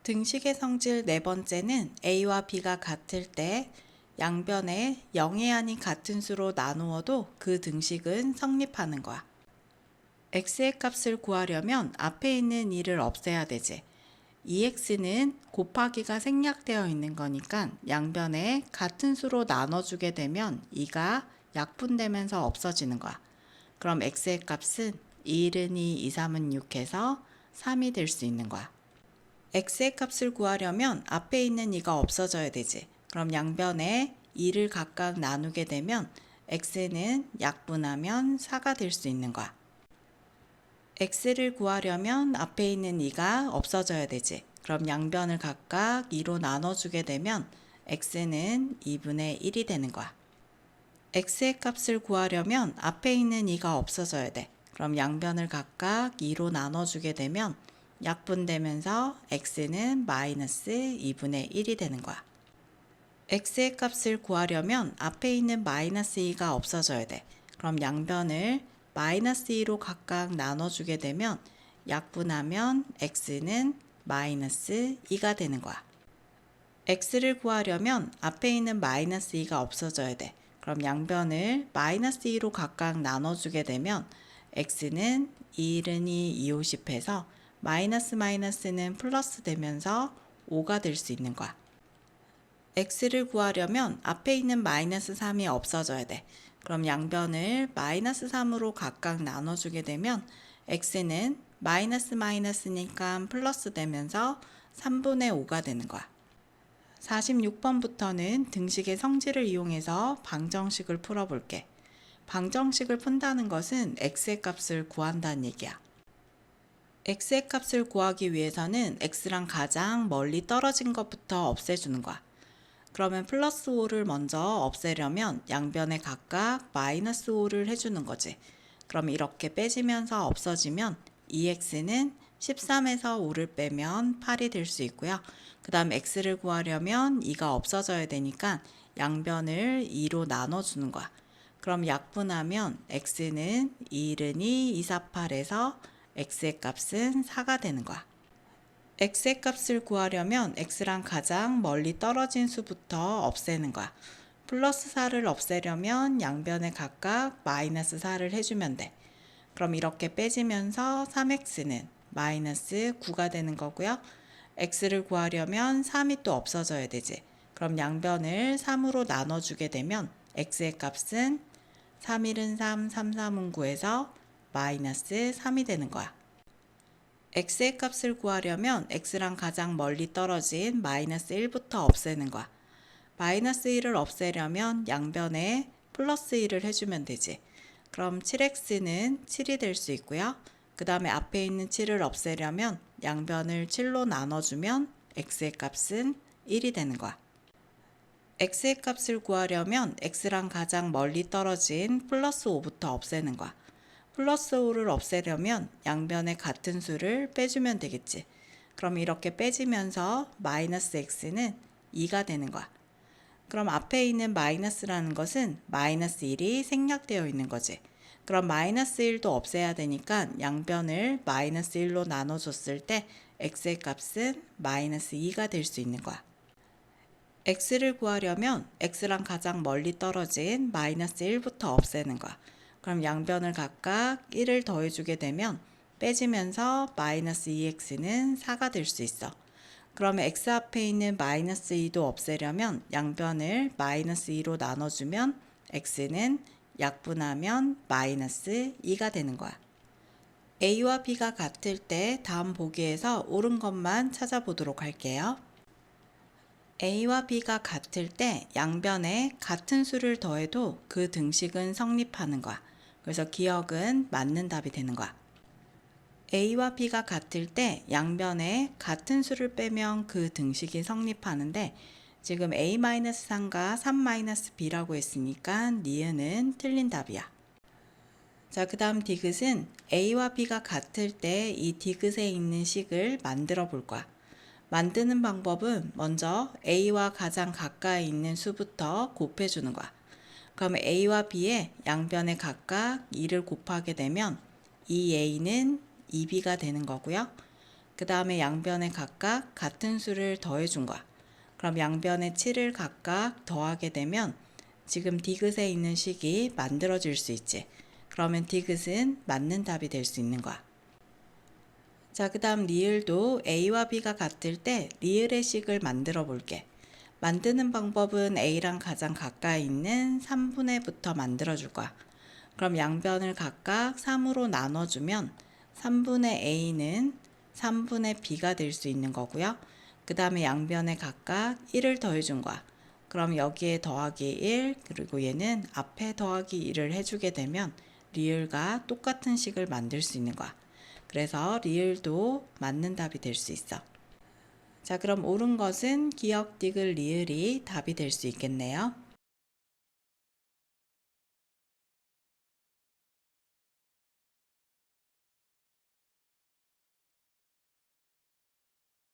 등식의 성질 네 번째는 a와 b가 같을 때 양변에 0의 한이 같은 수로 나누어도 그 등식은 성립하는 거야. x의 값을 구하려면 앞에 있는 2를 없애야 되지. 2x는 곱하기가 생략되어 있는 거니까 양변에 같은 수로 나눠주게 되면 2가 약분되면서 없어지는 거야. 그럼 x의 값은 2, 1은 2, 2, 3은 6 해서 3이 될 수 있는 거야. x의 값을 구하려면 앞에 있는 2가 없어져야 되지. 그럼 양변에 2를 각각 나누게 되면 x는 약분하면 4가 될 수 있는 거야. x를 구하려면 앞에 있는 2가 없어져야 되지. 그럼 양변을 각각 2로 나눠주게 되면 x는 2분의 1이 되는 거야. x의 값을 구하려면 앞에 있는 2가 없어져야 돼. 그럼 양변을 각각 2로 나눠주게 되면 약분되면서 x는 마이너스 2분의 1이 되는 거야. x의 값을 구하려면 앞에 있는 마이너스 2가 없어져야 돼. 그럼 양변을 마이너스 2로 각각 나눠주게 되면 약분하면 x는 마이너스 2가 되는 거야. x를 구하려면 앞에 있는 마이너스 2가 없어져야 돼. 그럼 양변을 마이너스 2로 각각 나눠주게 되면 x는 2, 1은 2, 2, 50 해서 마이너스는 플러스 되면서 5가 될 수 있는 거야. x를 구하려면 앞에 있는 마이너스 3이 없어져야 돼. 그럼 양변을 마이너스 3으로 각각 나눠주게 되면 x는 마이너스니까 플러스 되면서 3분의 5가 되는 거야. 46번부터는 등식의 성질을 이용해서 방정식을 풀어볼게. 방정식을 푼다는 것은 x의 값을 구한다는 얘기야. x의 값을 구하기 위해서는 x랑 가장 멀리 떨어진 것부터 없애주는 거야. 그러면 플러스 5를 먼저 없애려면 양변에 각각 마이너스 5를 해주는 거지. 그럼 이렇게 빼지면서 없어지면 2x는 13에서 5를 빼면 8이 될 수 있고요. 그 다음 x를 구하려면 2가 없어져야 되니까 양변을 2로 나눠주는 거야. 그럼 약분하면 x는 2, 1은 2, 2, 4, 8에서 x의 값은 4가 되는 거야. x의 값을 구하려면 x랑 가장 멀리 떨어진 수부터 없애는 거야. 플러스 4를 없애려면 양변에 각각 마이너스 4를 해주면 돼. 그럼 이렇게 빼지면서 3x는 마이너스 9가 되는 거고요. x를 구하려면 3이 또 없어져야 되지. 그럼 양변을 3으로 나눠주게 되면 x의 값은 3, 1은 3, 3, 3은 9에서 마이너스 3이 되는 거야. x의 값을 구하려면 x랑 가장 멀리 떨어진 마이너스 1부터 없애는 거야. 마이너스 1을 없애려면 양변에 플러스 1을 해주면 되지. 그럼 7x는 7이 될 수 있고요. 그 다음에 앞에 있는 7을 없애려면 양변을 7로 나눠주면 x의 값은 1이 되는 거야. x의 값을 구하려면 x랑 가장 멀리 떨어진 플러스 5부터 없애는 거야. 플러스 5를 없애려면 양변에 같은 수를 빼주면 되겠지. 그럼 이렇게 빼지면서 마이너스 x는 2가 되는 거야. 그럼 앞에 있는 마이너스라는 것은 마이너스 1이 생략되어 있는 거지. 그럼 마이너스 1도 없애야 되니까 양변을 마이너스 1로 나눠줬을 때 x의 값은 마이너스 2가 될 수 있는 거야. x를 구하려면 x랑 가장 멀리 떨어진 마이너스 1부터 없애는 거야. 그럼 양변을 각각 1을 더해주게 되면 빼지면서 마이너스 2x는 4가 될 수 있어. 그러면 x 앞에 있는 마이너스 2도 없애려면 양변을 마이너스 2로 나눠주면 x는 약분하면 마이너스 2가 되는 거야. a와 b가 같을 때 다음 보기에서 옳은 것만 찾아보도록 할게요. a와 b가 같을 때 양변에 같은 수를 더해도 그 등식은 성립하는 거야. 그래서 기억은 맞는 답이 되는 거야. a와 b가 같을 때 양변에 같은 수를 빼면 그 등식이 성립하는데 지금 a-3과 3-b라고 했으니까 니은은 틀린 답이야. 자, 그 다음 디귿은 a와 b가 같을 때 이 디귿에 있는 식을 만들어 볼 거야. 만드는 방법은 먼저 a와 가장 가까이 있는 수부터 곱해주는 거야. 그럼 a와 b의 양변에 각각 2를 곱하게 되면 2a는 2b가 되는 거고요. 그 다음에 양변에 각각 같은 수를 더해준 거야. 그럼 양변에 7을 각각 더하게 되면 지금 디귿에 있는 식이 만들어질 수 있지. 그러면 디귿은 맞는 답이 될 수 있는 거야. 자, 그 다음 리을도 A와 B가 같을 때 리을의 식을 만들어 볼게. 만드는 방법은 A랑 가장 가까이 있는 3분의부터 만들어 줄 거야. 그럼 양변을 각각 3으로 나눠주면 3분의 A는 3분의 B가 될 수 있는 거고요. 그 다음에 양변에 각각 1을 더해준 거야. 그럼 여기에 더하기 1, 그리고 얘는 앞에 더하기 1을 해주게 되면 리을과 똑같은 식을 만들 수 있는 거야. 그래서 리을도 맞는 답이 될 수 있어. 자, 그럼 옳은 것은 기역, 디귿, 리을이 답이 될 수 있겠네요.